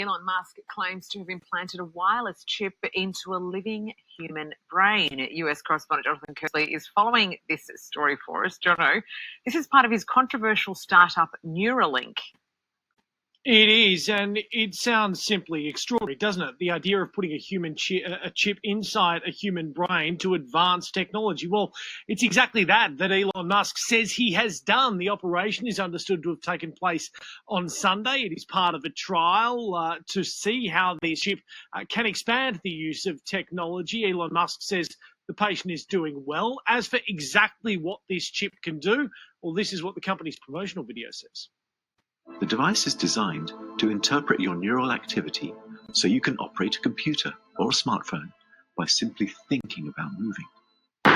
Elon Musk claims to have implanted a wireless chip into a living human brain. US correspondent Jonathan Kersley is following this story for us. Jono, this is part of his controversial startup Neuralink. It is, and it sounds simply extraordinary, doesn't it? The idea of putting a chip inside a human brain to advance technology. Well, it's exactly that Elon Musk says he has done. The operation is understood to have taken place on Sunday. It is part of a trial to see how this chip can expand the use of technology. Elon Musk says the patient is doing well. As for exactly what this chip can do, well, this is what the company's promotional video says. The device is designed to interpret your neural activity so you can operate a computer or a smartphone by simply thinking about moving. An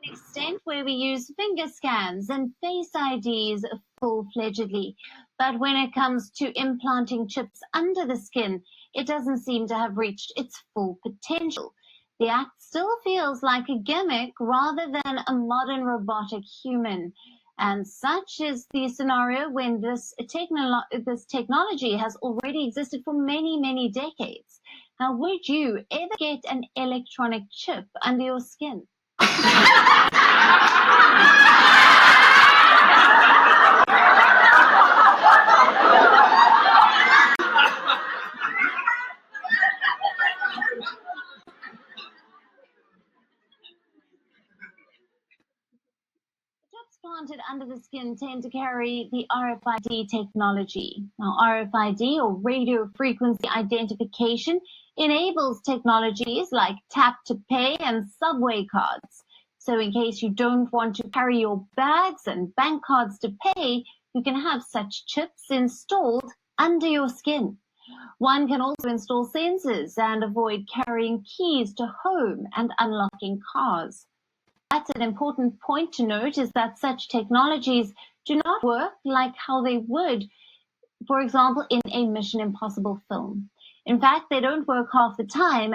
extent where we use finger scans and face IDs full-fledgedly. But when it comes to implanting chips under the skin, it doesn't seem to have reached its full potential. The act still feels like a gimmick rather than a modern robotic human. And such is the scenario when this technology has already existed for many, many decades. Now, would you ever get an electronic chip under your skin? Planted under the skin tend to carry the RFID technology. Now, RFID, or radio frequency identification, enables technologies like tap to pay and subway cards. So in case you don't want to carry your bags and bank cards to pay, you can have such chips installed under your skin. One can also install sensors and avoid carrying keys to home and unlocking cars. That's an important point to note, is that such technologies do not work like how they would, for example, in a Mission Impossible film. In fact, they don't work half the time.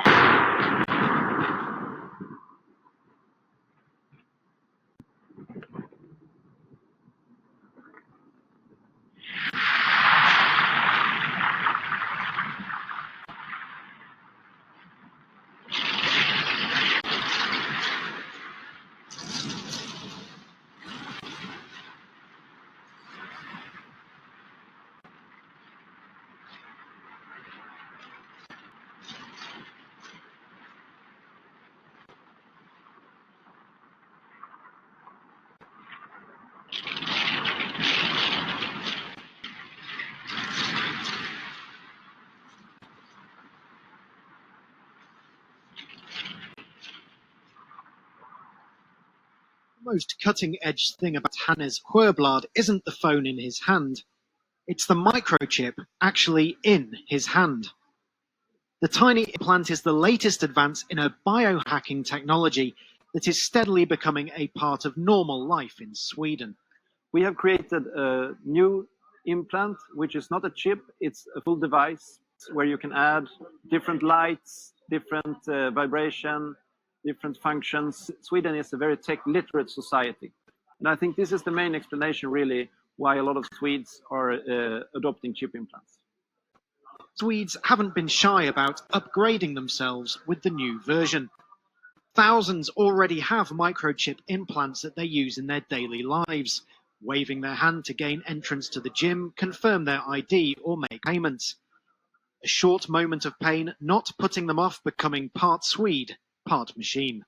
The most cutting-edge thing about Hannes Huerblad isn't the phone in his hand. It's the microchip actually in his hand. The tiny implant is the latest advance in a biohacking technology that is steadily becoming a part of normal life in Sweden. We have created a new implant, which is not a chip, it's a full device where you can add different lights, different vibration, different functions. Sweden is a very tech-literate society. And I think this is the main explanation, really, why a lot of Swedes are adopting chip implants. Swedes haven't been shy about upgrading themselves with the new version. Thousands already have microchip implants that they use in their daily lives, waving their hand to gain entrance to the gym, confirm their ID, or make payments. A short moment of pain not putting them off becoming part Swede, part machine.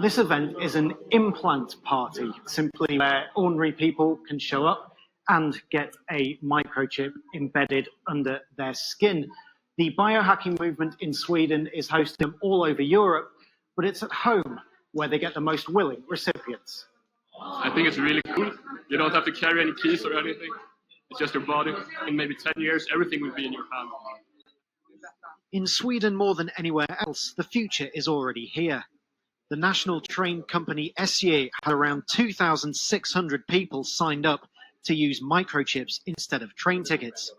This event is an implant party, simply where ordinary people can show up and get a microchip embedded under their skin. The biohacking movement in Sweden is hosting them all over Europe, but it's at home where they get the most willing recipients. I think it's really cool. You don't have to carry any keys or anything. It's just your body. In maybe 10 years, everything will be in your hand. In Sweden, more than anywhere else, the future is already here. The national train company SJ had around 2,600 people signed up to use microchips instead of train tickets.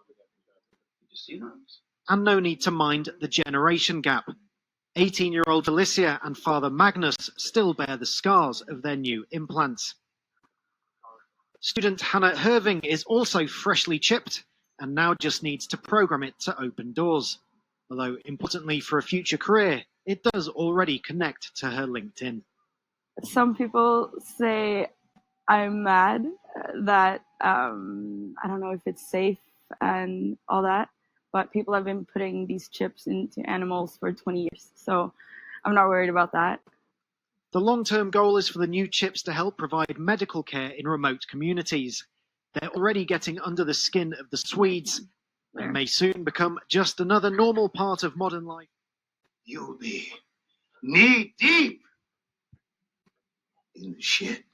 And no need to mind the generation gap. 18-year-old Felicia and father Magnus still bear the scars of their new implants. Student Hannah Herving is also freshly chipped and now just needs to program it to open doors. Although, importantly for a future career, it does already connect to her LinkedIn. Some people say I'm mad that I don't know if it's safe and all that, but people have been putting these chips into animals for 20 years, so I'm not worried about that. The long-term goal is for the new chips to help provide medical care in remote communities. They're already getting under the skin of the Swedes and may soon become just another normal part of modern life. You'll be knee deep in the shit.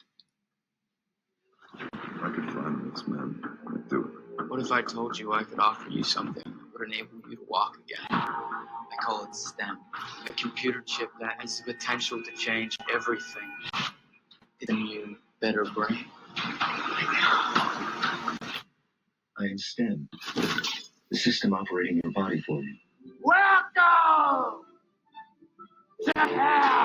If I could find this man, I'd do it. What if I told you I could offer you something that would enable you to walk again? I call it STEM, a computer chip that has the potential to change everything. It's a new, better brain. I am STEM, the system operating your body for you. Welcome to hell!